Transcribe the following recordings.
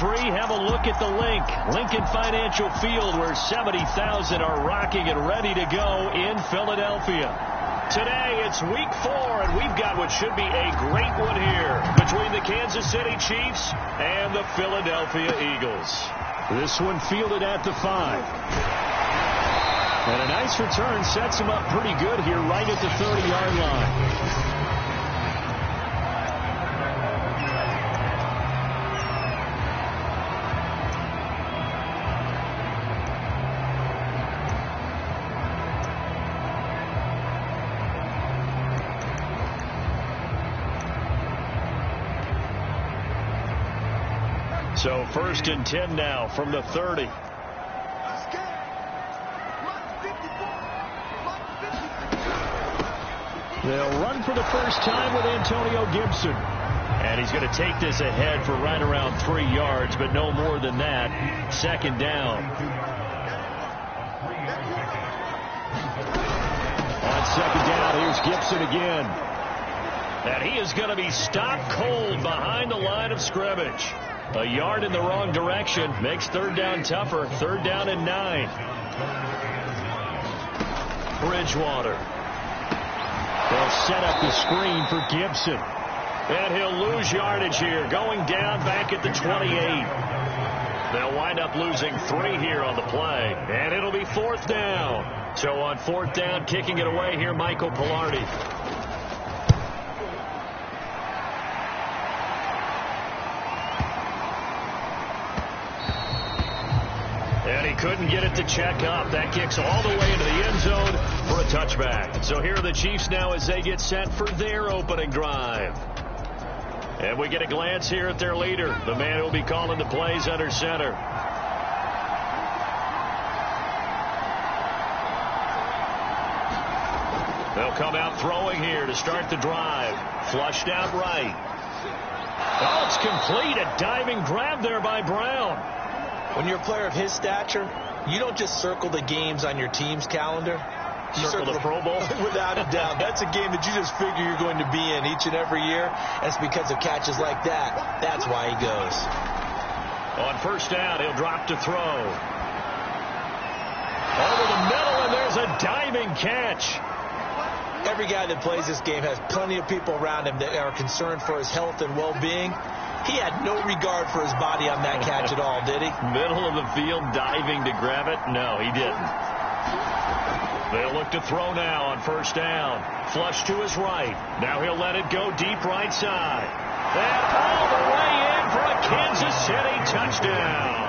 3, have a look at the link. Lincoln Financial Field, where 70,000 are rocking and ready to go in Philadelphia. Today, it's week 4, and we've got what should be a great one here between the Kansas City Chiefs and the Philadelphia Eagles. This one fielded at the 5. And a nice return sets him up pretty good here right at the 30-yard line. So 1st and 10 now from the 30. They'll run for the first time with Antonio Gibson. And he's going to take this ahead for right around 3 yards, but no more than that. 2nd down. On 2nd down, here's Gibson again. And he is going to be stopped cold behind the line of scrimmage. A yard in the wrong direction makes 3rd down tougher. 3rd down and 9. Bridgewater. They'll set up the screen for Gibson. And he'll lose yardage here, going down back at the 28. They'll wind up losing 3 here on the play. And it'll be 4th down. So on 4th down, kicking it away here, Michael Pilardi. And he couldn't get it to check up. That kicks all the way into the end zone for a touchback. So here are the Chiefs now as they get set for their opening drive. And we get a glance here at their leader, the man who will be calling the plays under center. They'll come out throwing here to start the drive. Flushed out right. Oh, it's complete. A diving grab there by Brown. When you're a player of his stature, you don't just circle the games on your team's calendar. You circle the Pro Bowl? Without a doubt. That's a game that you just figure you're going to be in each and every year. That's because of catches like that. That's why he goes. On 1st down, he'll drop to throw. Over the middle, and there's a diving catch. Every guy that plays this game has plenty of people around him that are concerned for his health and well-being. He had no regard for his body on that catch at all, did he? Middle of the field, diving to grab it? No, he didn't. They'll look to throw now on 1st down. Flush to his right. Now he'll let it go deep right side. And all the way in for a Kansas City touchdown.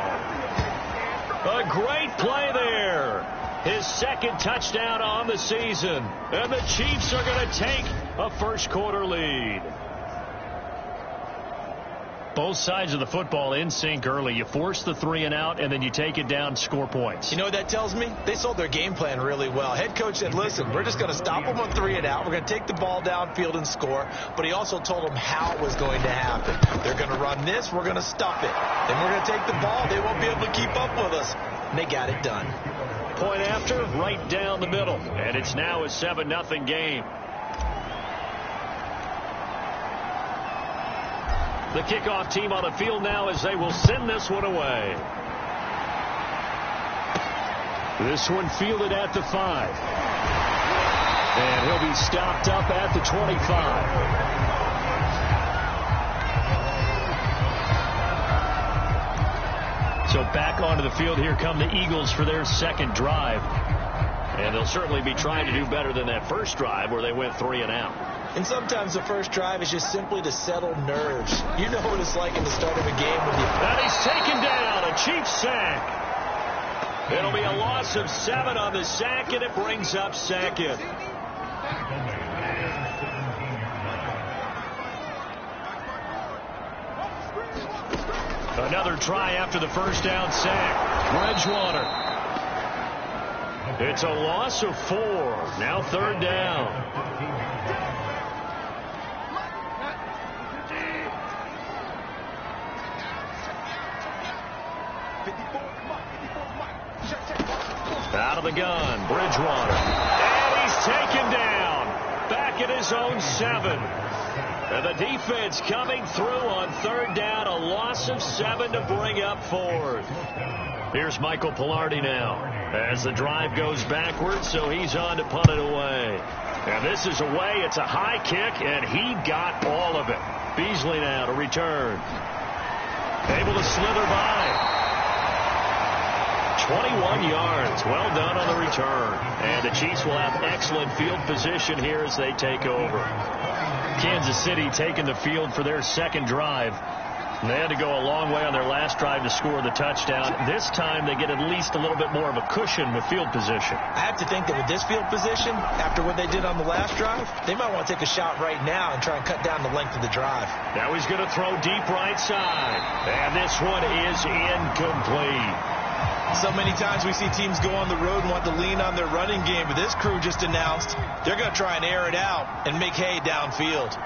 A great play there. His 2nd touchdown on the season. And the Chiefs are going to take a first-quarter lead. Both sides of the football in sync early. You force the 3 and out, and then you take it down, score points. You know what that tells me? They sold their game plan really well. Head coach said, listen, we're just going to stop them on 3 and out. We're going to take the ball downfield and score. But he also told them how it was going to happen. They're going to run this. We're going to stuff it. Then we're going to take the ball. They won't be able to keep up with us. And they got it done. Point after, right down the middle. And it's now a 7-0 game. The kickoff team on the field now as they will send this one away. This one fielded at the 5. And he'll be stopped up at the 25. So back onto the field, here come the Eagles for their 2nd drive. And they'll certainly be trying to do better than that first drive where they went 3 and out. And sometimes the first drive is just simply to settle nerves. You know what it's like in the start of a game when you... And he's taken down, a Chiefs sack. It'll be a loss of 7 on the sack, and it brings up 2nd. Another try after the first down sack. Bridgewater. It's a loss of 4. Now 3rd down. Out of the gun, Bridgewater. And he's taken down. Back at his own 7. And the defense coming through on third down. A loss of 7 to bring up fourth. Here's Michael Pilardi now as the drive goes backwards, so he's on to punt it away. And this is away. It's a high kick, and he got all of it. Beasley now to return. Able to slither by. 21 yards. Well done on the return. And the Chiefs will have excellent field position here as they take over. Kansas City taking the field for their second drive. They had to go a long way on their last drive to score the touchdown. This time they get at least a little bit more of a cushion with field position. I have to think that with this field position, after what they did on the last drive, they might want to take a shot right now and try and cut down the length of the drive. Now he's going to throw deep right side. And this one is incomplete. So many times we see teams go on the road and want to lean on their running game, but this crew just announced they're going to try and air it out and make hay downfield.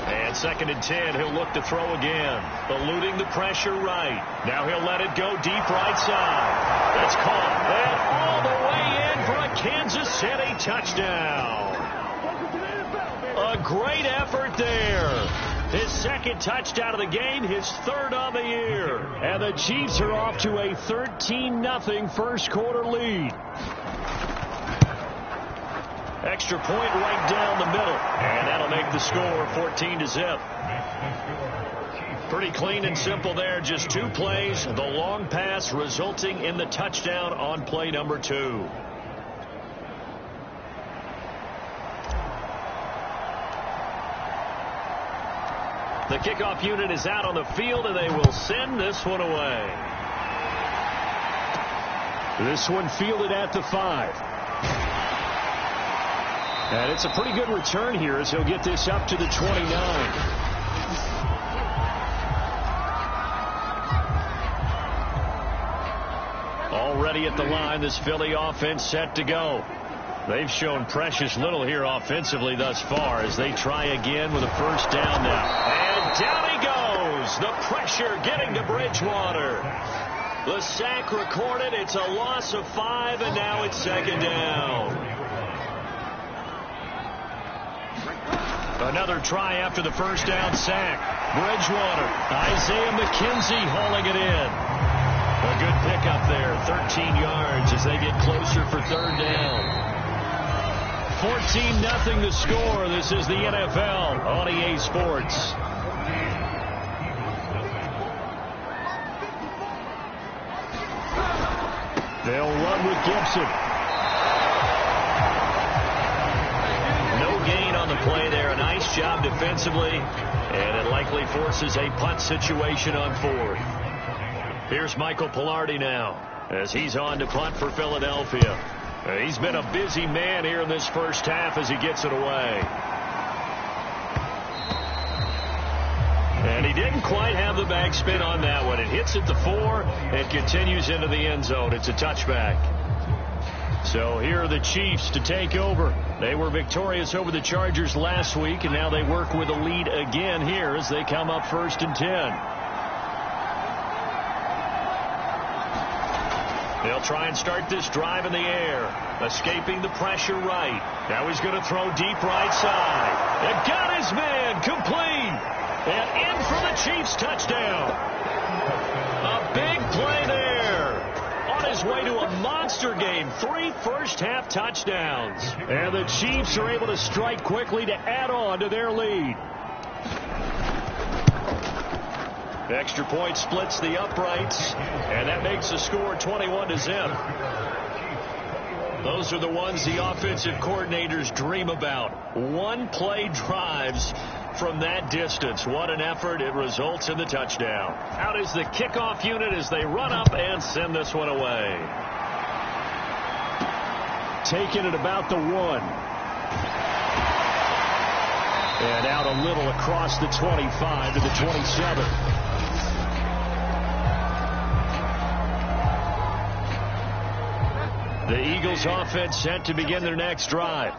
And 2nd and 10, he'll look to throw again. Eluding the pressure right. Now he'll let it go deep right side. That's caught. And all the way in for a Kansas City touchdown. A great effort there. His second touchdown of the game, his third on the year. And the Chiefs are off to a 13-0 first quarter lead. Extra point right down the middle. And that'll make the score 14-0. Pretty clean and simple there. Just 2 plays. The long pass resulting in the touchdown on play number 2. The kickoff unit is out on the field, and they will send this one away. This one fielded at the 5. And it's a pretty good return here as he'll get this up to the 29. Already at the line, this Philly offense set to go. They've shown precious little here offensively thus far as they try again with a first down now. And down he goes. The pressure getting to Bridgewater. The sack recorded. It's a loss of 5, and now it's 2nd down. Another try after the first down sack. Bridgewater. Isaiah McKenzie hauling it in. A good pickup there. 13 yards as they get closer for third down. 14-0 the score. This is the NFL on EA Sports. They'll run with Gibson. No gain on the play there. A nice job defensively. And it likely forces a punt situation on 4th. Here's Michael Pilardi now as he's on to punt for Philadelphia. He's been a busy man here in this first half as he gets it away. And he didn't quite have the backspin on that one. It hits at the 4 and continues into the end zone. It's a touchback. So here are the Chiefs to take over. They were victorious over the Chargers last week, and now they work with a lead again here as they come up 1st and 10. They'll try and start this drive in the air. Escaping the pressure right. Now he's going to throw deep right side. And got his man. Complete. And in for the Chiefs touchdown. A big play there. On his way to a monster game. 3 first-half touchdowns. And the Chiefs are able to strike quickly to add on to their lead. The extra point splits the uprights, and that makes the score 21-0. Those are the ones the offensive coordinators dream about. One-play drives from that distance. What an effort. It results in the touchdown. Out is the kickoff unit as they run up and send this one away. Taking it about the 1. And out a little across the 25 to the 27. The Eagles offense set to begin their next drive.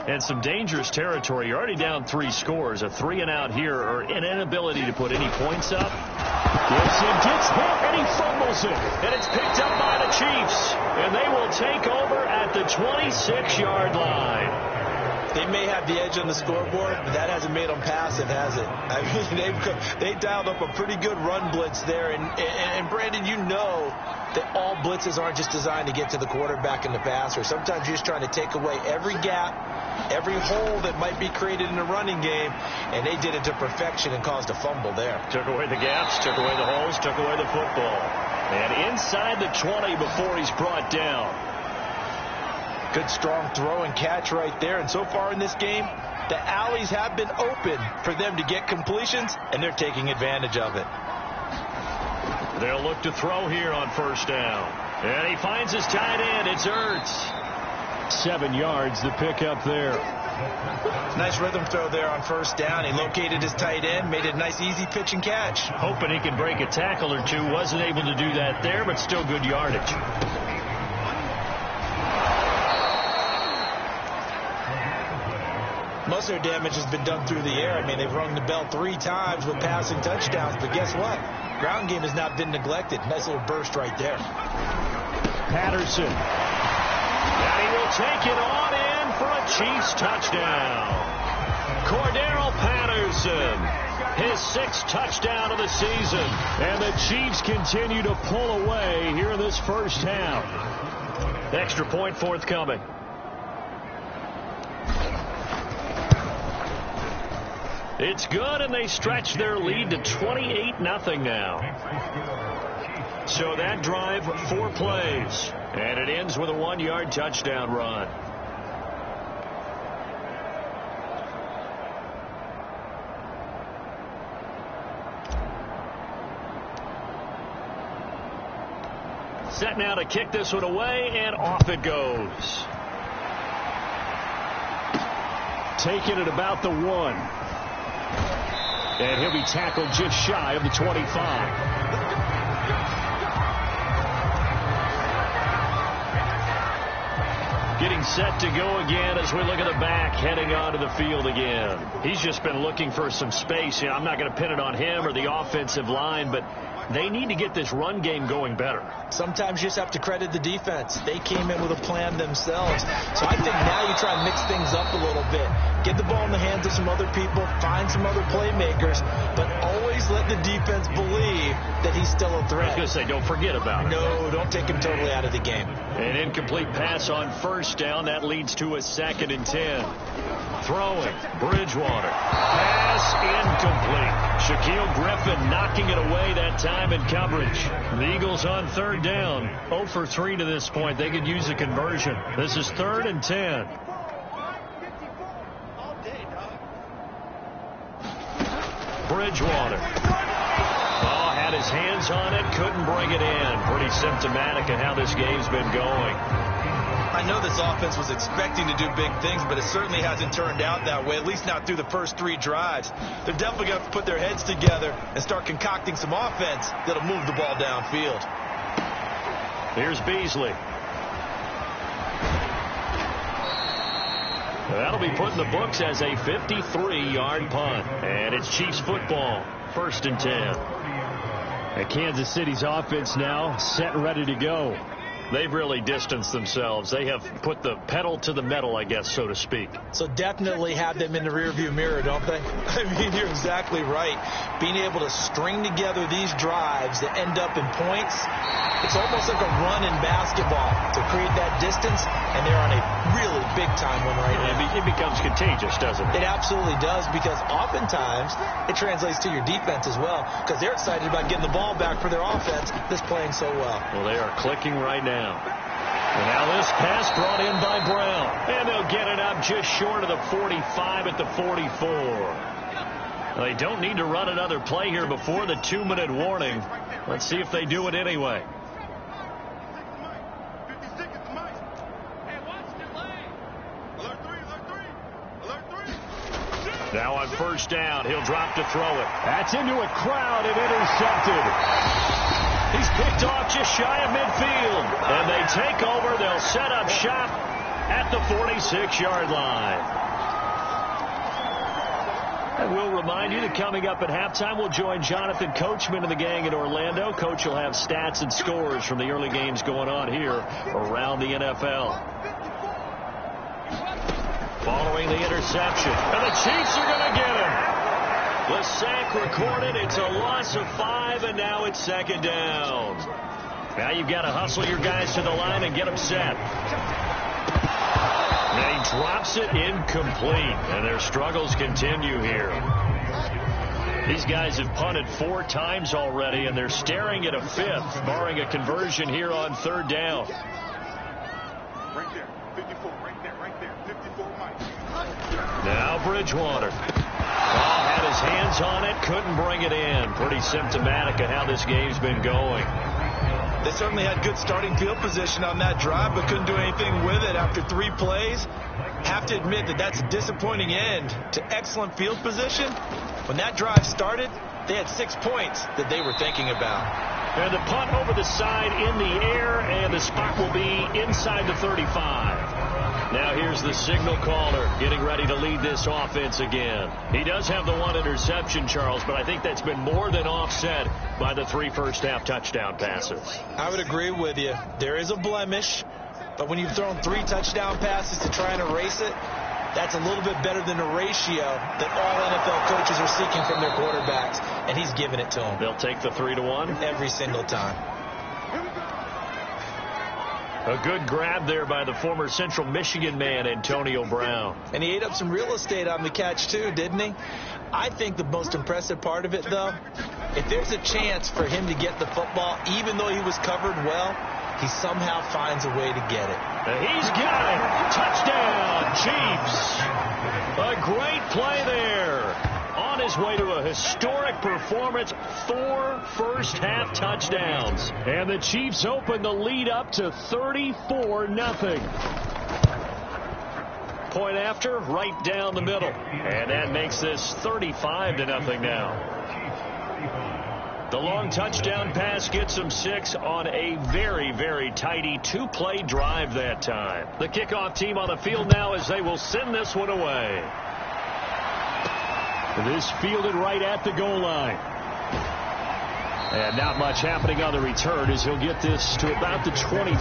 And some dangerous territory. You're already down 3 scores. A 3-and-out here or an inability to put any points up. Gibson gets hit and he fumbles it. And it's picked up by the Chiefs. And they will take over at the 26-yard line. They may have the edge on the scoreboard, but that hasn't made them passive, has it? I mean, they dialed up a pretty good run blitz there. And Brandon, you know that all blitzes aren't just designed to get to the quarterback in the passer. Sometimes you're just trying to take away every gap, every hole that might be created in the running game, and they did it to perfection and caused a fumble there. Took away the gaps, took away the holes, took away the football. And inside the 20 before he's brought down. Good strong throw and catch right there. And so far in this game, the alleys have been open for them to get completions, and they're taking advantage of it. They'll look to throw here on first down. And he finds his tight end. It's Ertz. 7 yards, the pickup there. Nice rhythm throw there on first down. He located his tight end, made it a nice easy pitch and catch. Hoping he can break a tackle or two. Wasn't able to do that there, but still good yardage. Most of their damage has been done through the air. I mean, they've rung the bell 3 times with passing touchdowns, but guess what? Ground game has not been neglected. Nice little burst right there. Patterson. And he will take it on in for a Chiefs touchdown. Cordero Patterson, his 6th touchdown of the season. And the Chiefs continue to pull away here in this first half. Extra point forthcoming. It's good, and they stretch their lead to 28-0 now. So that drive, 4 plays, and it ends with a 1-yard touchdown run. Set now to kick this one away, and off it goes. Taking it about the 1. And he'll be tackled just shy of the 25. Getting set to go again as we look at the back heading onto the field again. He's just been looking for some space. You know, I'm not going to pin it on him or the offensive line, but they need to get this run game going better. Sometimes you just have to credit the defense. They came in with a plan themselves. So I think now you try and mix things up a little bit. Get the ball in the hands of some other people, find some other playmakers, but always let the defense believe that he's still a threat. I was going to say, don't forget about it. No, don't take him totally out of the game. An incomplete pass on first down. That leads to a 2nd and 10. Throwing, Bridgewater. Pass incomplete. Shaquille Griffin knocking it away that time in coverage. The Eagles on 3rd down. 0 for 3 to this point. They could use a conversion. This is 3rd and 10. Bridgewater. Oh, had his hands on it, couldn't bring it in. Pretty symptomatic of how this game's been going. I know this offense was expecting to do big things, but it certainly hasn't turned out that way, at least not through the first 3 drives. They're definitely going to have to put their heads together and start concocting some offense that'll move the ball downfield. Here's Beasley. That'll be put in the books as a 53-yard punt. And it's Chiefs football, 1st and 10. And Kansas City's offense now set and ready to go. They've really distanced themselves. They have put the pedal to the metal, I guess, so to speak. So definitely have them in the rearview mirror, don't they? I mean, you're exactly right. Being able to string together these drives that end up in points, it's almost like a run in basketball to create that distance, and they're on a really big-time one right now. It becomes contagious, doesn't it? It absolutely does, because oftentimes it translates to your defense as well, because they're excited about getting the ball back for their offense that's playing so well. Well, they are clicking right now. And now this pass brought in by Brown. And they'll get it up just short of the 45 at the 44. They don't need to run another play here before the 2-minute warning. Let's see if they do it anyway. Now on first down, he'll drop to throw it. That's into a crowd and intercepted. He's picked off just shy of midfield. And they take over. They'll set up shop at the 46-yard line. And we'll remind you that coming up at halftime, we'll join Jonathan Coachman and the gang in Orlando. Coach will have stats and scores from the early games going on here around the NFL. following the interception. And the Chiefs are going to get him. The sack recorded. It's a loss of 5, and now it's second down. Now you've got to hustle your guys to the line and get them set. And he drops it incomplete, and their struggles continue here. These guys have punted 4 times already, and they're staring at a 5th, barring a conversion here on third down. Right there, 54, right there, 54, Mike. Now Bridgewater. Had his hands on it, couldn't bring it in. Pretty symptomatic of how this game's been going. They certainly had good starting field position on that drive, but couldn't do anything with it after 3 plays. Have to admit that that's a disappointing end to excellent field position. When that drive started, they had 6 points that they were thinking about. And the punt over the side in the air, and the spot will be inside the 35. Now here's the signal caller getting ready to lead this offense again. He does have the 1 interception, Charles, but I think that's been more than offset by the 3 first-half touchdown passes. I would agree with you. There is a blemish, but when you've thrown 3 touchdown passes to try and erase it, that's a little bit better than the ratio that all NFL coaches are seeking from their quarterbacks, and he's giving it to them. They'll take the 3-1 every single time. A good grab there by the former Central Michigan man, Antonio Brown. And he ate up some real estate on the catch, too, didn't he? I think the most impressive part of it, though, if there's a chance for him to get the football, even though he was covered well, he somehow finds a way to get it. He's got it. Touchdown, Chiefs. A great play there. On his way to a historic performance, 4 first-half touchdowns. And the Chiefs open the lead up to 34-0. Point after, right down the middle. And that makes this 35-0 now. The long touchdown pass gets them 6 on a very, very tidy 2-play drive that time. The kickoff team on the field now as they will send this one away. This fielded right at the goal line. And not much happening on the return as he'll get this to about the 23.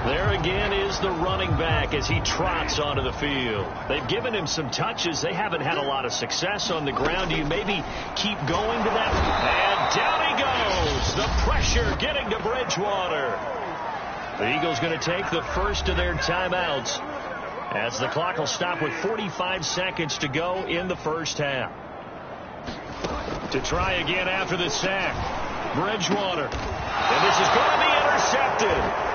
There again is the running back as he trots onto the field. They've given him some touches. They haven't had a lot of success on the ground. Do you maybe keep going to that? And down he goes. The pressure getting to Bridgewater. The Eagles going to take the first of their timeouts as the clock will stop with 45 seconds to go in the first half. To try again after the sack, Bridgewater. And this is going to be intercepted.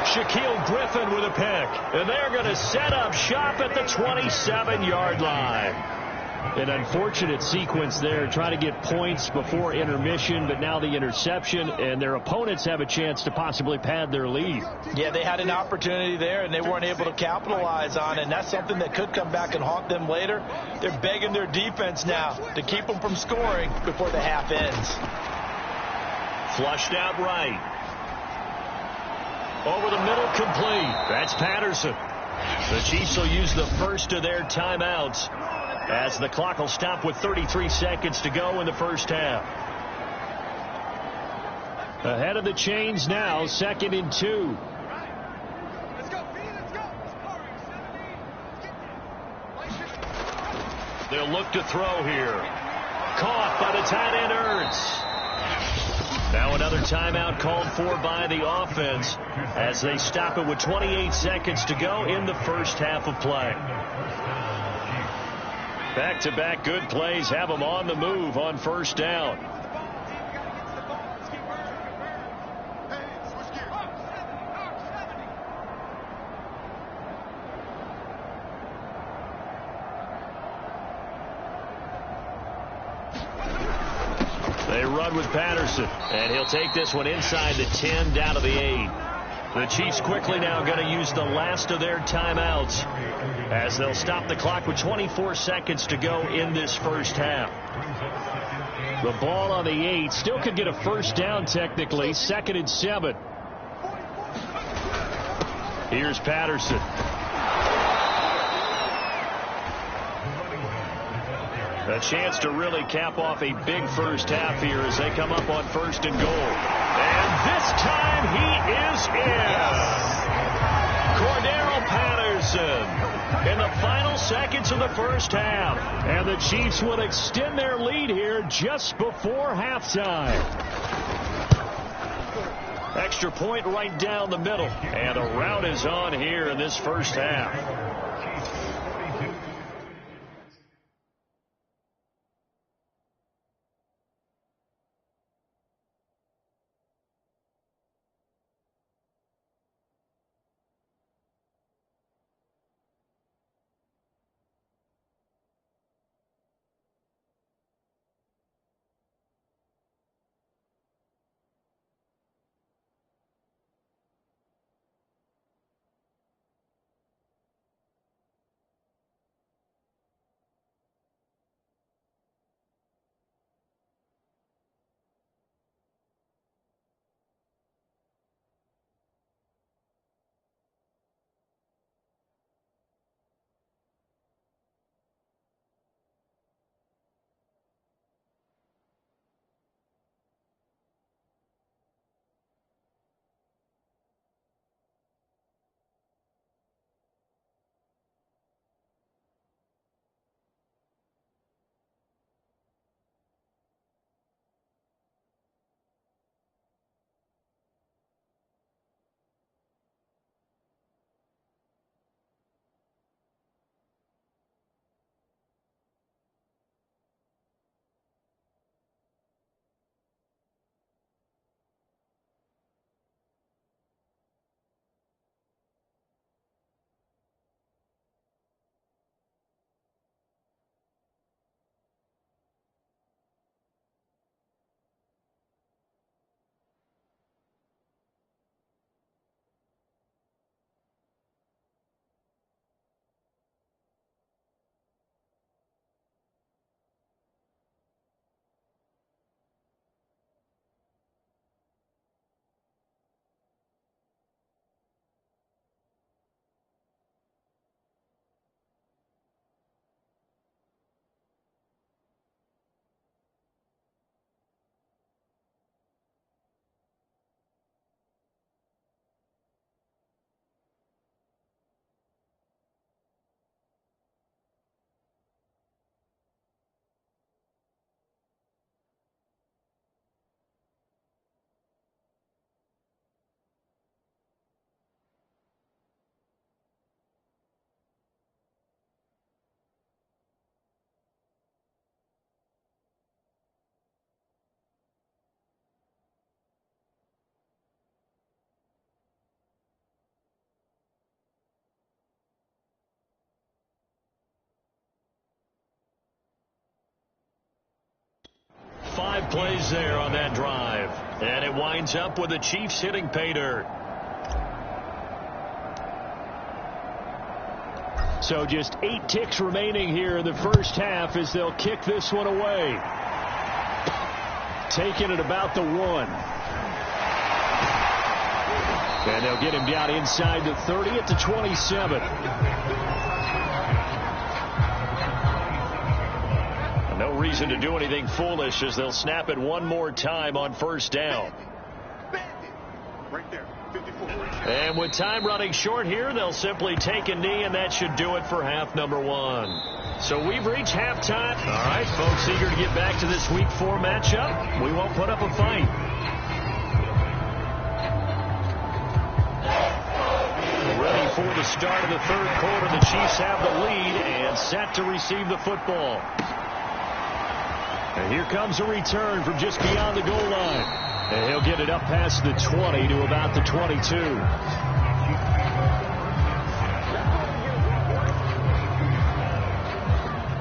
Shaquille Griffin with a pick. And they're going to set up shop at the 27-yard line. An unfortunate sequence there, trying to get points before intermission, but now the interception, and their opponents have a chance to possibly pad their lead. Yeah, they had an opportunity there, and they weren't able to capitalize on it, and that's something that could come back and haunt them later. They're begging their defense now to keep them from scoring before the half ends. Flushed out right. Over the middle, complete. That's Patterson. The Chiefs will use the first of their timeouts as the clock will stop with 33 seconds to go in the first half. Ahead of the chains now, 2nd and 2. They'll look to throw here. Caught by the tight end Ertz. Now another timeout called for by the offense as they stop it with 28 seconds to go in the first half of play. Back-to-back good plays have them on the move on first down. They run with Patterson, and he'll take this one inside the 10 down to the 8. The Chiefs quickly now going to use the last of their timeouts as they'll stop the clock with 24 seconds to go in this first half. The ball on the 8 still could get a first down technically. 2nd and 7. Here's Patterson. A chance to really cap off a big first half here as they come up on 1st and goal. And this time he is in. Cordero Patterson in the final seconds of the first half. And the Chiefs will extend their lead here just before halftime. Extra point right down the middle. And the rout is on here in this first half. Five plays there on that drive. And it winds up with the Chiefs hitting pay dirt. So just 8 ticks remaining here in the first half as they'll kick this one away. Taking it about the 1. And they'll get him down inside the 30 at the 27. No reason to do anything foolish as they'll snap it one more time on first down. Right there, 54. And with time running short here, they'll simply take a knee, and that should do it for half number 1. So we've reached halftime. All right, folks, eager to get back to this Week 4 matchup. We won't put up a fight. Ready for the start of the third quarter. The Chiefs have the lead and set to receive the football. And here comes a return from just beyond the goal line. And he'll get it up past the 20 to about the 22.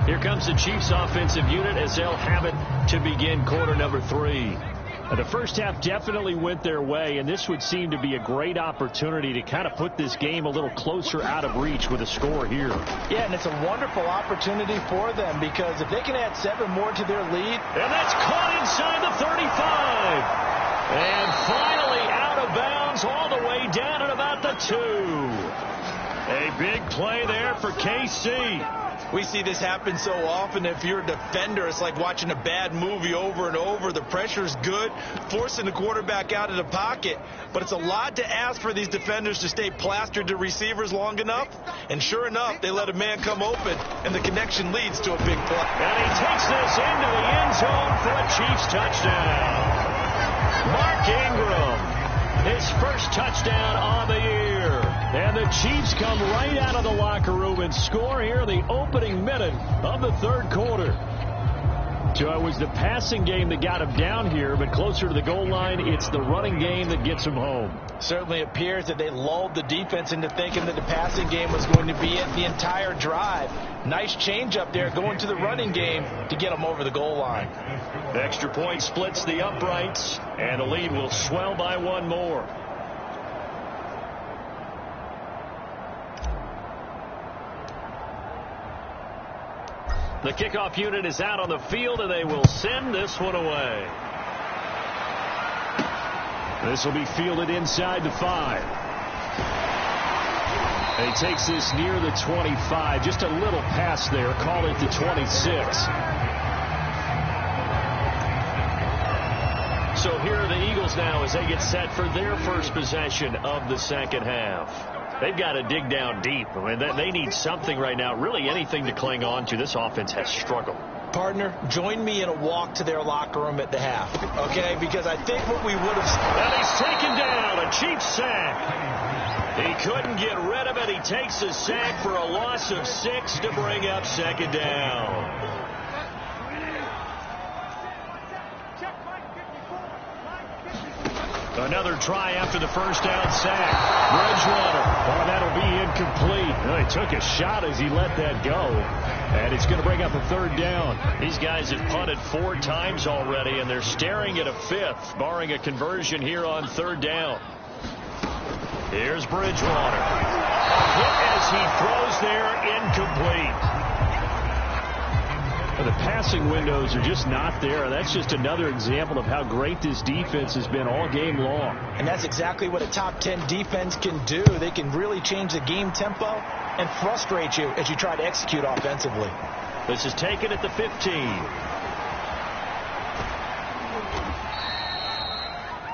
Here comes the Chiefs offensive unit as they'll have it to begin quarter number 3. The first half definitely went their way, and this would seem to be a great opportunity to kind of put this game a little closer out of reach with a score here. Yeah, and it's a wonderful opportunity for them because if they can add 7 more to their lead. And that's caught inside the 35. And finally out of bounds all the way down at about the 2. A big play there for KC. We see this happen so often. If you're a defender, it's like watching a bad movie over and over. The pressure's good, forcing the quarterback out of the pocket. But it's a lot to ask for these defenders to stay plastered to receivers long enough. And sure enough, they let a man come open, and the connection leads to a big play. And he takes this into the end zone for a Chiefs touchdown. Mark Ingram, his first touchdown on the year. And the Chiefs come right out of the locker room and score here in the opening minute of the third quarter. So it was the passing game that got him down here, but closer to the goal line, it's the running game that gets him home. Certainly appears that they lulled the defense into thinking that the passing game was going to be it the entire drive. Nice change up there going to the running game to get them over the goal line. The extra point splits the uprights, and the lead will swell by one more. The kickoff unit is out on the field, and they will send this one away. This will be fielded inside the 5. And he takes this near the 25. Just a little pass there. Call it the 26. So here are the Eagles now as they get set for their first possession of the second half. They've got to dig down deep. I mean, they need something right now, really anything to cling on to. This offense has struggled. Partner, join me in a walk to their locker room at the half, okay? Because I think what we would have... And he's taken down, a Chiefs sack. He couldn't get rid of it. He takes a sack for a loss of 6 to bring up second down. Another try after the first down sack. Bridgewater. Oh, that'll be incomplete. Well, he took a shot as he let that go. And it's going to bring up a third down. These guys have punted 4 times already, and they're staring at a 5th, barring a conversion here on third down. Here's Bridgewater. A hit as he throws there, incomplete. The passing windows are just not there. That's just another example of how great this defense has been all game long. And that's exactly what a top 10 defense can do. They can really change the game tempo and frustrate you as you try to execute offensively. This is taken at the 15.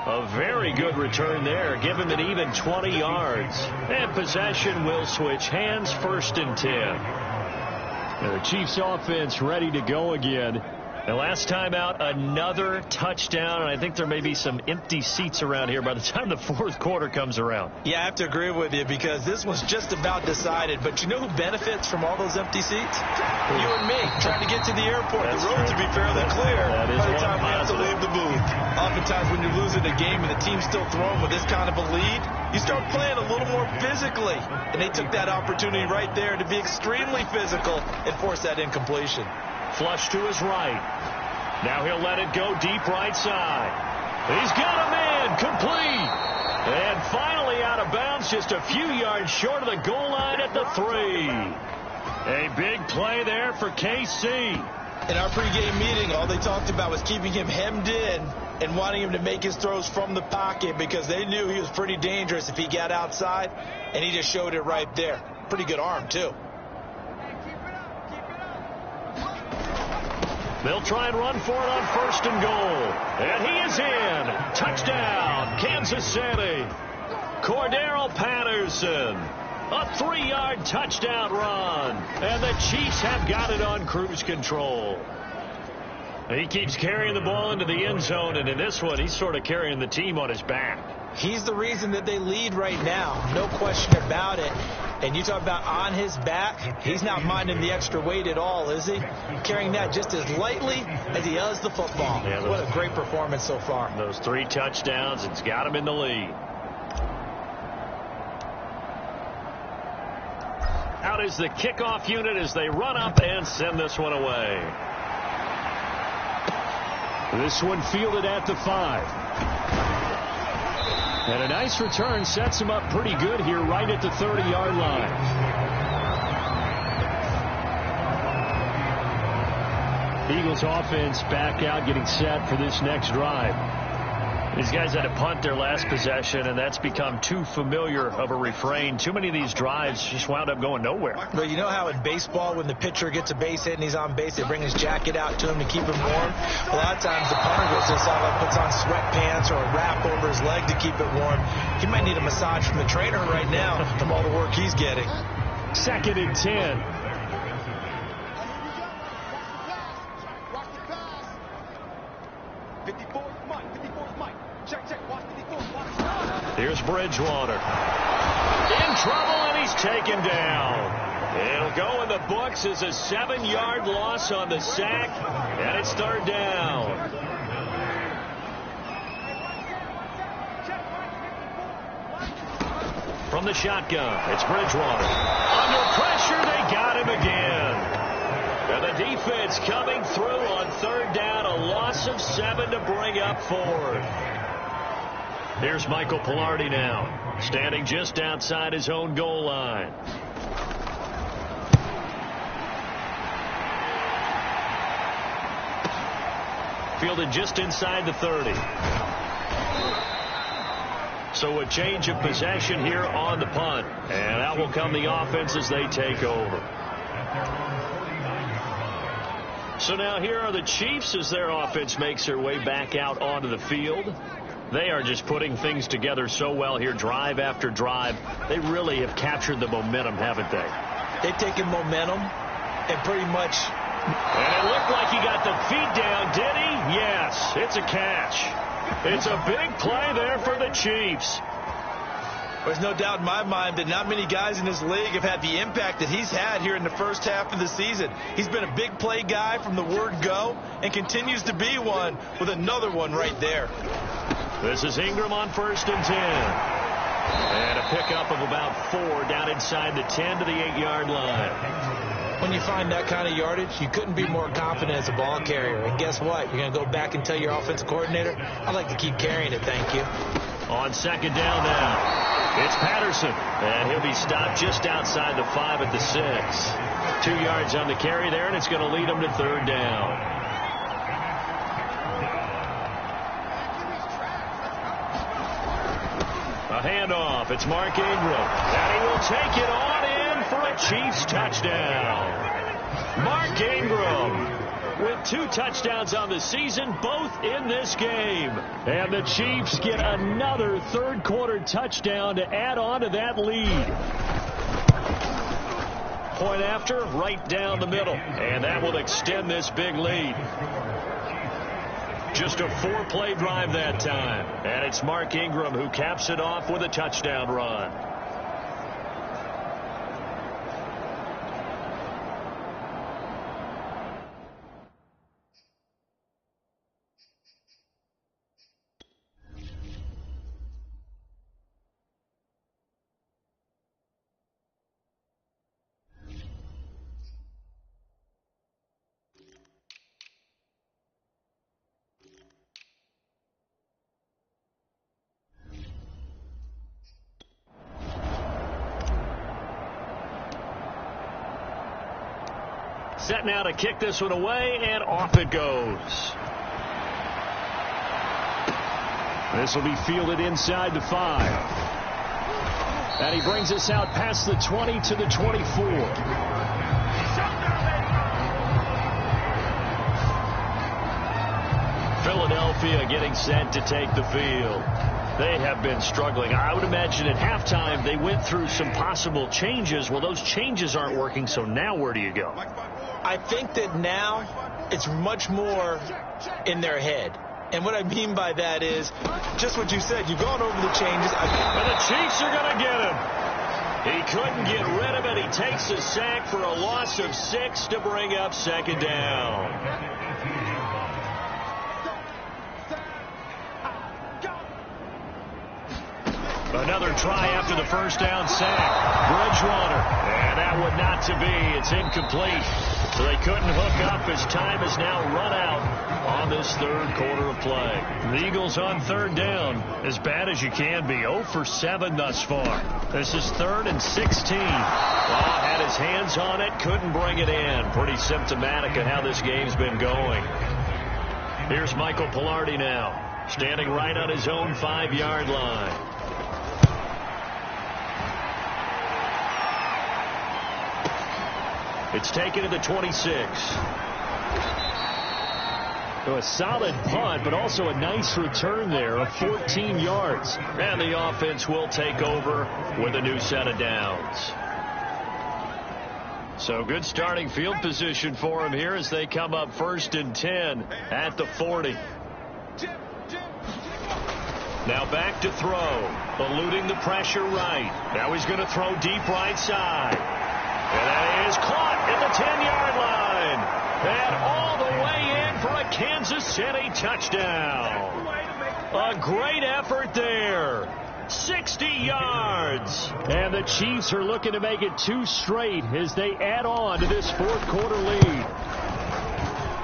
A very good return there. Give him an even 20 yards. And possession will switch hands, 1st and 10. The Chiefs offense ready to go again. The last time out, another touchdown, and I think there may be some empty seats around here by the time the fourth quarter comes around. Yeah, I have to agree with you because this was just about decided. But you know who benefits from all those empty seats? You and me, trying to get to the airport. That's the roads true. will be fairly clear That is by the time we have to positive. leave the booth. Oftentimes when you're losing a game and the team's still throwing with this kind of a lead, you start playing a little more physically. And they took that opportunity right there to be extremely physical and force that incompletion. Flush to his right. Now he'll let it go deep right side. He's got a man, complete. And finally out of bounds, just a few yards short of the goal line at the 3. A big play there for KC. In our pregame meeting, all they talked about was keeping him hemmed in and wanting him to make his throws from the pocket because they knew he was pretty dangerous if he got outside, and he just showed it right there. Pretty good arm, too. They'll try and run for it on 1st and goal. And he is in. Touchdown, Kansas City. Cordero Patterson. A 3-yard touchdown run. And the Chiefs have got it on cruise control. He keeps carrying the ball into the end zone, and in this one, he's sort of carrying the team on his back. He's the reason that they lead right now. No question about it. And you talk about on his back, he's not minding the extra weight at all, is he? Carrying that just as lightly as he does the football. Yeah, what a great performance so far. Those 3 touchdowns, it's got him in the lead. Out is the kickoff unit as they run up and send this one away. This one fielded at the 5. And a nice return sets him up pretty good here right at the 30-yard line. Eagles offense back out getting set for this next drive. These guys had to punt their last possession, and that's become too familiar of a refrain. Too many of these drives just wound up going nowhere. But you know how in baseball, when the pitcher gets a base hit and he's on base, they bring his jacket out to him to keep him warm? A lot of times the punter goes inside and puts on sweatpants or a wrap over his leg to keep it warm. He might need a massage from the trainer right now from all the work he's getting. 2nd and 10. Here's Bridgewater. In trouble, and he's taken down. It'll go in the books as a 7-yard loss on the sack, and it's 3rd down. From the shotgun, it's Bridgewater. Under pressure, they got him again. And the defense coming through on 3rd down, a loss of 7 to bring up 4th. Here's Michael Pilardi now, standing just outside his own goal line. Fielded just inside the 30. So a change of possession here on the punt. And out will come the offense as they take over. So now here are the Chiefs as their offense makes their way back out onto the field. They are just putting things together so well here, drive after drive. They really have captured the momentum, haven't they? They've taken momentum and pretty much... And it looked like he got the feet down, did he? Yes, it's a catch. It's a big play there for the Chiefs. There's no doubt in my mind that not many guys in this league have had the impact that he's had here in the first half of the season. He's been a big play guy from the word go and continues to be one with another one right there. This is Ingram on 1st and 10. And a pickup of about 4 down inside the 10 to the 8-yard line. When you find that kind of yardage, you couldn't be more confident as a ball carrier. And guess what? You're going to go back and tell your offensive coordinator, I'd like to keep carrying it, thank you. On 2nd down now, it's Patterson. And he'll be stopped just outside the 5 at the 6. 2 yards on the carry there, and it's going to lead him to 3rd down. A handoff. It's Mark Ingram. And he will take it on in for a Chiefs touchdown. Mark Ingram with 2 touchdowns on the season, both in this game. And the Chiefs get another 3rd quarter touchdown to add on to that lead. Point after, right down the middle. And that will extend this big lead. Just a 4-play drive that time. And it's Mark Ingram who caps it off with a touchdown run. Set now to kick this one away, and off it goes. This will be fielded inside the 5. And he brings us out past the 20 to the 24. Philadelphia getting set to take the field. They have been struggling. I would imagine at halftime they went through some possible changes. Well, those changes aren't working, so now where do you go? I think that now it's much more in their head. And what I mean by that is just what you said. You've gone over the changes. And the Chiefs are going to get him. He couldn't get rid of it. He takes a sack for a loss of 6 to bring up 2nd down. Another try after the 1st down sack. Bridgewater. And that would not to be. It's incomplete. So they couldn't hook up as time has now run out on this 3rd quarter of play. The Eagles on 3rd down. As bad as you can be. 0 for 7 thus far. This is 3rd and 16. Had his hands on it. Couldn't bring it in. Pretty symptomatic of how this game's been going. Here's Michael Pilardi now. standing right on his own 5-yard line. It's taken to the 26. So a solid punt, but also a nice return there of 14 yards. And the offense will take over with a new set of downs. So good starting field position for them here as they come up 1st and 10 at the 40. Now back to throw, eluding the pressure right. Now he's going to throw deep right side. And that is caught at the 10-yard line. And all the way in for a Kansas City touchdown. A great effort there. 60 yards. And the Chiefs are looking to make it 2 straight as they add on to this 4th quarter lead.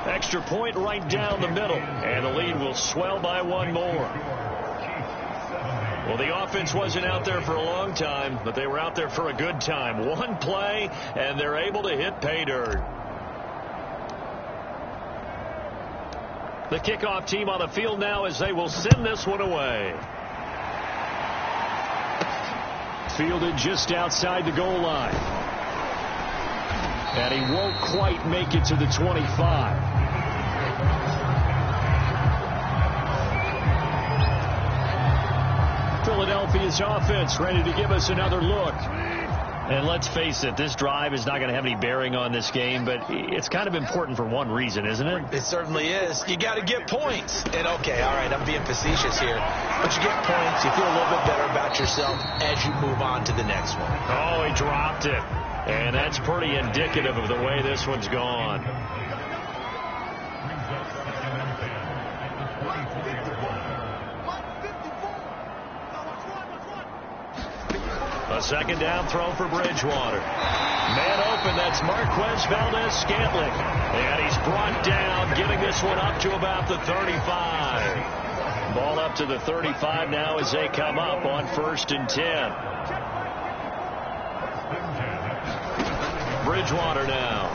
Extra point right down the middle. And the lead will swell by 1 more. Well, the offense wasn't out there for a long time, but they were out there for a good time. 1 play, and they're able to hit pay dirt. The kickoff team on the field now as they will send this one away. Fielded just outside the goal line. And he won't quite make it to the 25. Philadelphia's offense ready to give us another look. And let's face it, this drive is not going to have any bearing on this game, but it's kind of important for one reason, isn't it? It certainly is. You got to get points. And, okay, all right, I'm being facetious here. But you get points, you feel a little bit better about yourself as you move on to the next one. Oh, he dropped it. And that's pretty indicative of the way this one's gone. A second down throw for Bridgewater. Man open, that's Marquez Valdez-Scantling. And he's brought down, getting this one up to about the 35. Ball up to the 35 now as they come up on 1st and 10. Bridgewater now.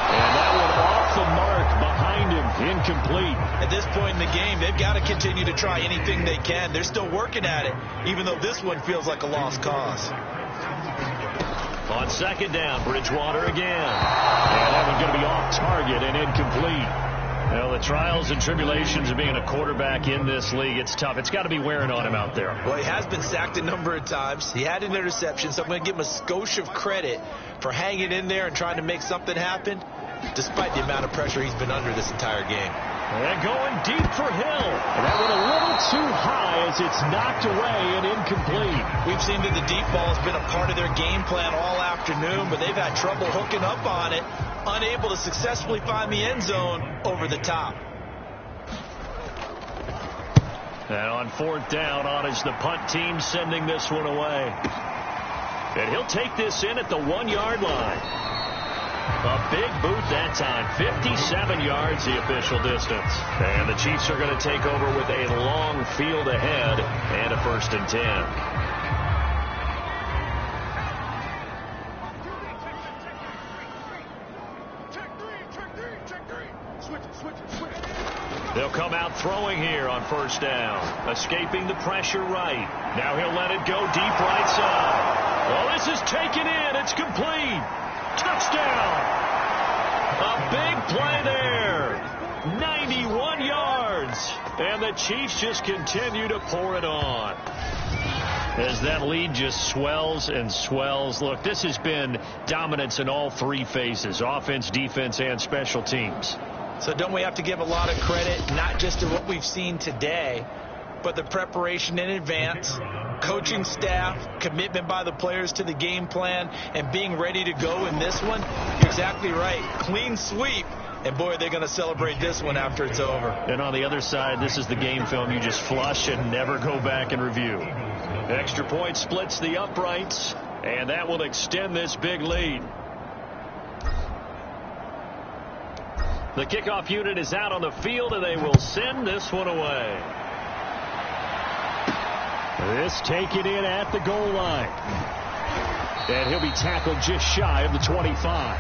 And that one off the mark behind him, incomplete. At this point in the game, they've got to continue to try anything they can. They're still working at it, even though this one feels like a lost cause. On second down, Bridgewater again. And that one going to be off target and incomplete. Well, the trials and tribulations of being a quarterback in this league, it's tough. It's got to be wearing on him out there. Well, he has been sacked a number of times. He had an interception, so I'm going to give him a skosh of credit for hanging in there and trying to make something happen, despite the amount of pressure he's been under this entire game. And going deep for Hill. And that one a little too high as it's knocked away and incomplete. We've seen that the deep ball has been a part of their game plan all afternoon, but they've had trouble hooking up on it, unable to successfully find the end zone over the top. And on 4th down, on is the punt team sending this one away. And he'll take this in at the 1-yard line. A big boot that time. 57 yards the official distance. And the Chiefs are going to take over with a long field ahead and a 1st and 10. They'll come out throwing here on 1st down. Escaping the pressure right. Now he'll let it go deep right side. Well, this is taken in. It's complete. Touchdown. A big play there. 91 yards. And the Chiefs just continue to pour it on. As that lead just swells and swells. Look, this has been dominance in all 3 phases. Offense, defense, and special teams. So don't we have to give a lot of credit, not just to what we've seen today, but the preparation in advance, coaching staff, commitment by the players to the game plan, and being ready to go in this one? You're exactly right. Clean sweep. And, boy, they're going to celebrate this one after it's over. And on the other side, this is the game film you just flush and never go back and review. Extra point splits the uprights, and that will extend this big lead. The kickoff unit is out on the field, and they will send this one away. This taken in at the goal line. And he'll be tackled just shy of the 25.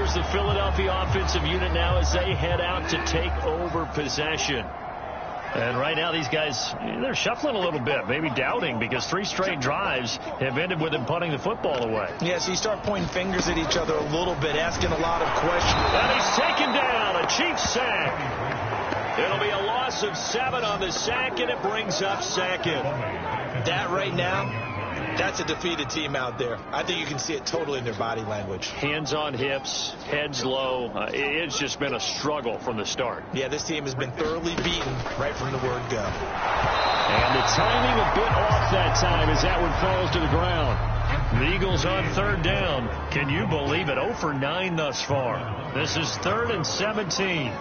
Here's the Philadelphia offensive unit now as they head out to take over possession. And right now these guys, they're shuffling a little bit, maybe doubting, because 3 straight drives have ended with them punting the football away. Yeah, so you start pointing fingers at each other a little bit, asking a lot of questions. And he's taken down, a Chiefs sack. It'll be a loss of 7 on the sack, and it brings up 2nd. That right now, that's a defeated team out there. I think you can see it totally in their body language. Hands on hips, heads low. It's just been a struggle from the start. Yeah, this team has been thoroughly beaten right from the word go. And the timing a bit off that time as that one falls to the ground. The Eagles on 3rd down. Can you believe it? 0 for 9 thus far. This is 3rd and 17.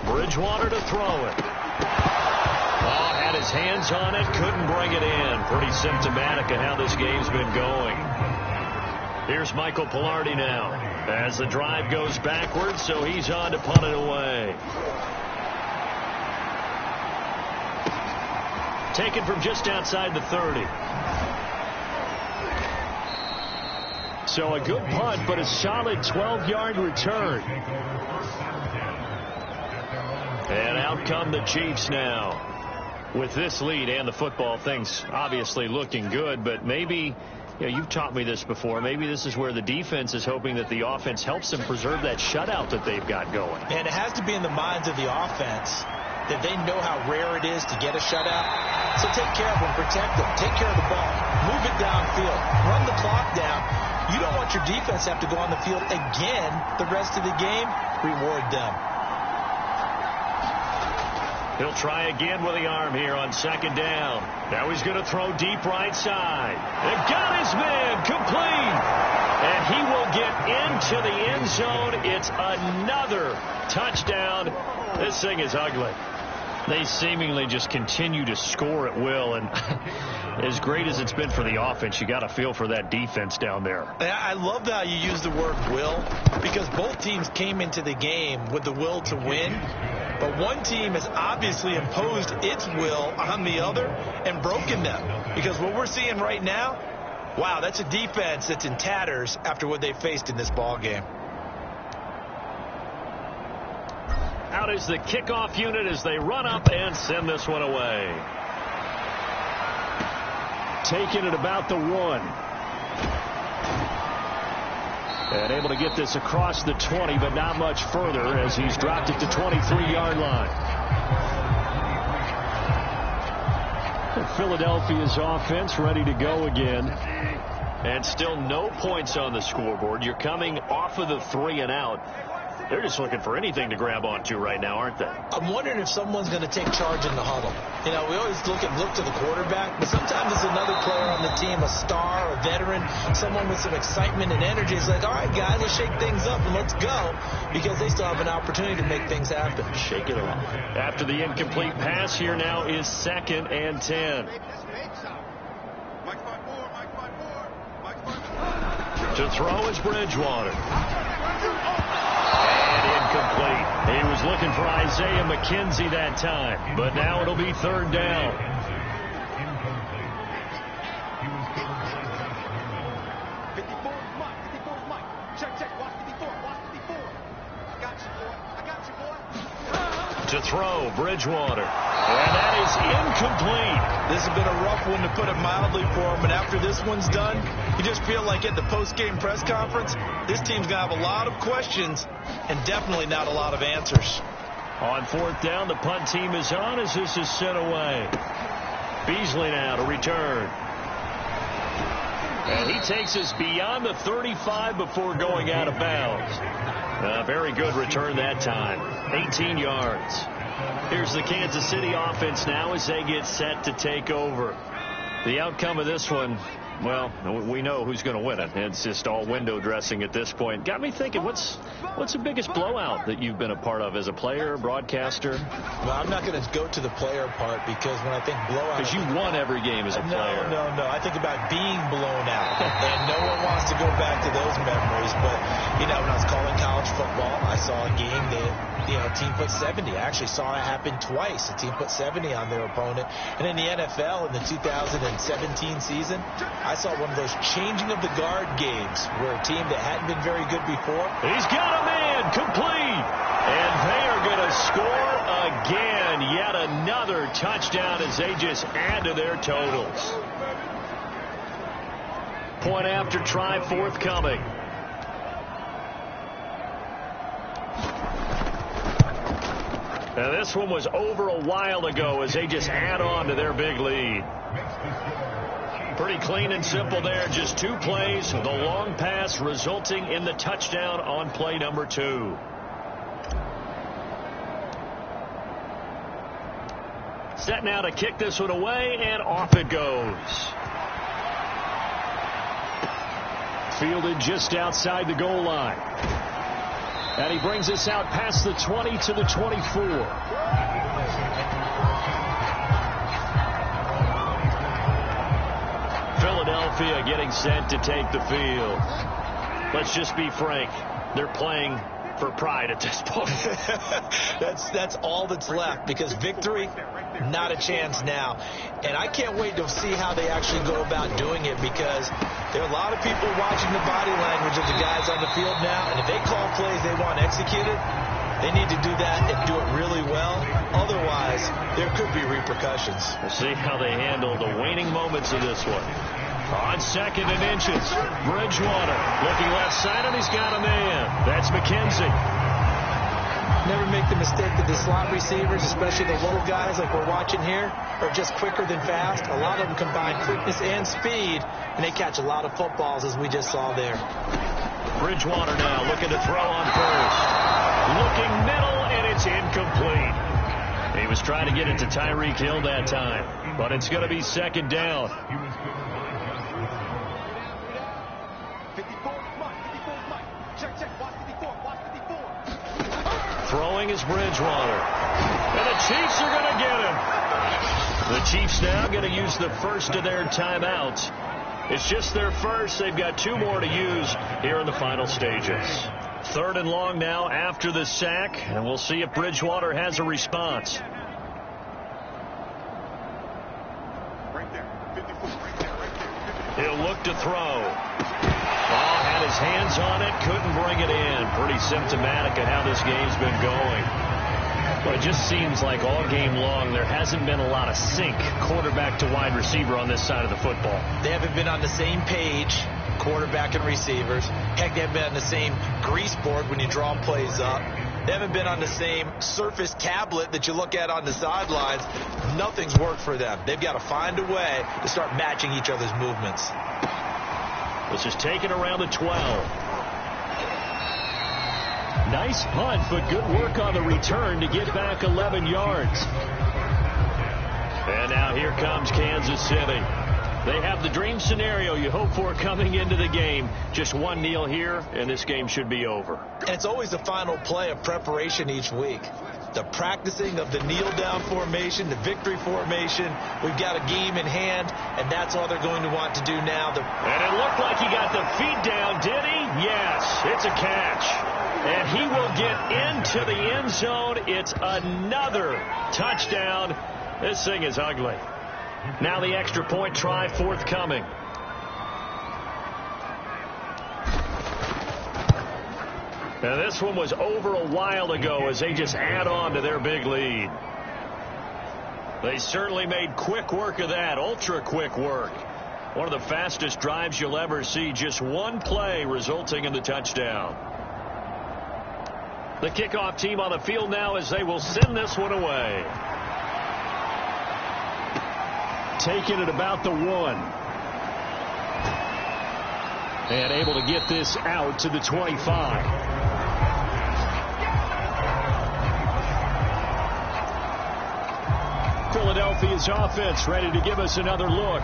Bridgewater to throw it. Oh, had his hands on it, couldn't bring it in. Pretty symptomatic of how this game's been going. Here's Michael Pilardi now as the drive goes backwards, so he's on to punt it away. Taken from just outside the 30. So a good punt, but a solid 12-yard return. And out come the Chiefs now. With this lead and the football, things obviously looking good, but maybe, you've taught me this before, maybe this is where the defense is hoping that the offense helps them preserve that shutout that they've got going. And it has to be in the minds of the offense that they know how rare it is to get a shutout. So take care of them, protect them, take care of the ball, move it downfield, run the clock down. You don't want your defense to have to go on the field again the rest of the game. Reward them. He'll try again with the arm here on 2nd down. Now he's going to throw deep right side. They got his man complete. And he will get into the end zone. It's another touchdown. This thing is ugly. They seemingly just continue to score at will. And as great as it's been for the offense, you got to feel for that defense down there. I love how you use the word will, because both teams came into the game with the will to win. But one team has obviously imposed its will on the other and broken them. Because what we're seeing right now, wow, that's a defense that's in tatters after what they faced in this ball game. Out is the kickoff unit as they run up and send this one away. Taking it about the 1. And able to get this across the 20, but not much further as he's dropped it to 23-yard line. Philadelphia's offense ready to go again. And still no points on the scoreboard. You're coming off of the 3 and out. They're just looking for anything to grab onto right now, aren't they? I'm wondering if someone's going to take charge in the huddle. We always look to the quarterback, but sometimes it's another player on the team, a star, a veteran, someone with some excitement and energy. It's like, all right, guys, let's shake things up and let's go, because they still have an opportunity to make things happen. Shake it off. After the incomplete pass, here now is 2nd and 10. To throw is Bridgewater. Incomplete. He was looking for Isaiah McKenzie that time, but now it'll be 3rd down. To throw, Bridgewater. And that is incomplete. This has been a rough one, to put it mildly, for him. And after this one's done, you just feel like at the post-game press conference, this team's going to have a lot of questions and definitely not a lot of answers. On 4th down, the punt team is on as this is sent away. Beasley now to return. And he takes us beyond the 35 before going out of bounds. A very good return that time. 18 yards. Here's the Kansas City offense now as they get set to take over. The outcome of this one, well, we know who's going to win it. It's just all window dressing at this point. Got me thinking, what's the biggest blowout that you've been a part of as a player, broadcaster? Well, I'm not going to go to the player part, because when I think blowout... Because you won every game as a player. No. I think about being blown out. And no one wants to go back to those memories. But, when I was calling college football, I saw a game that, a team put 70. I actually saw it happen twice. A team put 70 on their opponent. And in the NFL, in the 2017 season, I saw one of those changing of the guard games where a team that hadn't been very good before. He's got a man, complete. And they are going to score again. Yet another touchdown as they just add to their totals. Point after try forthcoming. Now this one was over a while ago as they just add on to their big lead. Pretty clean and simple there. Just 2 plays. The long pass resulting in the touchdown on play number 2. Set now to kick this one away, and off it goes. Fielded just outside the goal line. And he brings us out past the 20 to the 24. Philadelphia getting set to take the field. Let's just be frank. They're playing for pride at this point. That's all that's left, because victory, not a chance now. And I can't wait to see how they actually go about doing it, because there are a lot of people watching the body language of the guys on the field now, and if they call plays they want executed, they need to do that and do it really well. Otherwise, there could be repercussions. We'll see how they handle the waning moments of this one. On 2nd and inches, Bridgewater looking left side, and he's got a man. That's McKenzie. Never make the mistake that the slot receivers, especially the little guys like we're watching here, are just quicker than fast. A lot of them combine quickness and speed, and they catch a lot of footballs, as we just saw there. Bridgewater now looking to throw on first. Looking middle, and it's incomplete. He was trying to get it to Tyreek Hill that time, but it's going to be 2nd down. Throwing is Bridgewater. And the Chiefs are going to get him. The Chiefs now going to use the first of their timeouts. It's just their first. They've got 2 more to use here in the final stages. 3rd and long now after the sack, and we'll see if Bridgewater has a response. He'll look to throw. Had his hands on it, couldn't bring it in. Pretty symptomatic of how this game's been going. But it just seems like all game long there hasn't been a lot of sync quarterback to wide receiver on this side of the football. They haven't been on the same page, quarterback and receivers. Heck, they haven't been on the same grease board when you draw plays up. They haven't been on the same surface tablet that you look at on the sidelines. Nothing's worked for them. They've got to find a way to start matching each other's movements. This is taken around the 12. Nice punt, but good work on the return to get back 11 yards. And now here comes Kansas City. They have the dream scenario you hope for coming into the game. Just one kneel here, and this game should be over. And it's always the final play of preparation each week. The practicing of the kneel-down formation, the victory formation. We've got a game in hand, and that's all they're going to want to do now. And it looked like he got the feet down, did he? Yes, it's a catch. And he will get into the end zone. It's another touchdown. This thing is ugly. Now the extra point try forthcoming. Now this one was over a while ago as they just add on to their big lead. They certainly made quick work of that, ultra quick work. One of the fastest drives you'll ever see, just one play resulting in the touchdown. The kickoff team on the field now as they will send this one away. Taking it about the 1. And able to get this out to the 25. Philadelphia's offense ready to give us another look.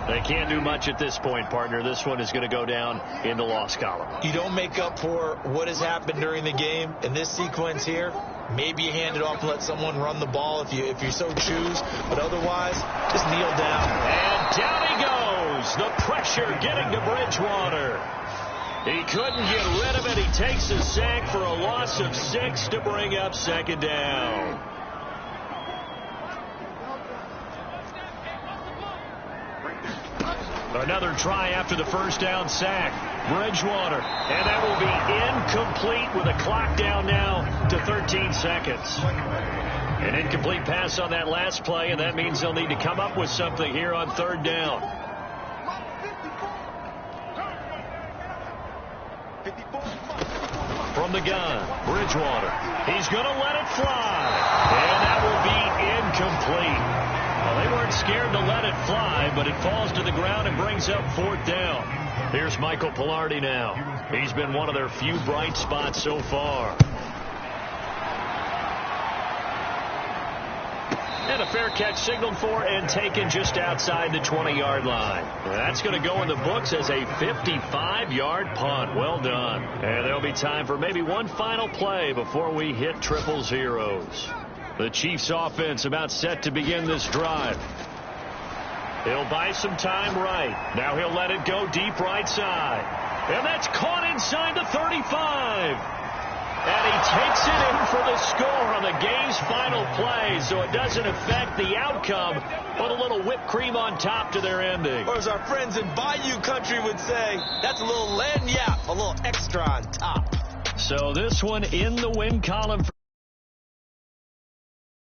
They can't do much at this point, partner. This one is going to go down in the loss column. You don't make up for what has happened during the game in this sequence here. Maybe you hand it off and let someone run the ball if you so choose. But otherwise, just kneel down. And down he goes. The pressure getting to Bridgewater. He couldn't get rid of it. He takes a sack for a loss of 6 to bring up 2nd down. Another try after the first down sack. Bridgewater. And that will be incomplete with a clock down now to 13 seconds. An incomplete pass on that last play, and that means they'll need to come up with something here on third down. From the gun, Bridgewater. He's going to let it fly. And that will be incomplete. Well, they weren't scared to let it fly, but it falls to the ground and brings up fourth down. Here's Michael Pilardi now. He's been one of their few bright spots so far. And a fair catch signaled for and taken just outside the 20-yard line. That's going to go in the books as a 55-yard punt. Well done. And there'll be time for maybe one final play before we hit triple zeros. The Chiefs offense about set to begin this drive. He'll buy some time right. Now he'll let it go deep right side. And that's caught inside the 35. And he takes it in for the score on the game's final play, so it doesn't affect the outcome, but a little whipped cream on top to their ending. Or as our friends in Bayou Country would say, that's a little lagniappe, a little extra on top. So this one in the win column.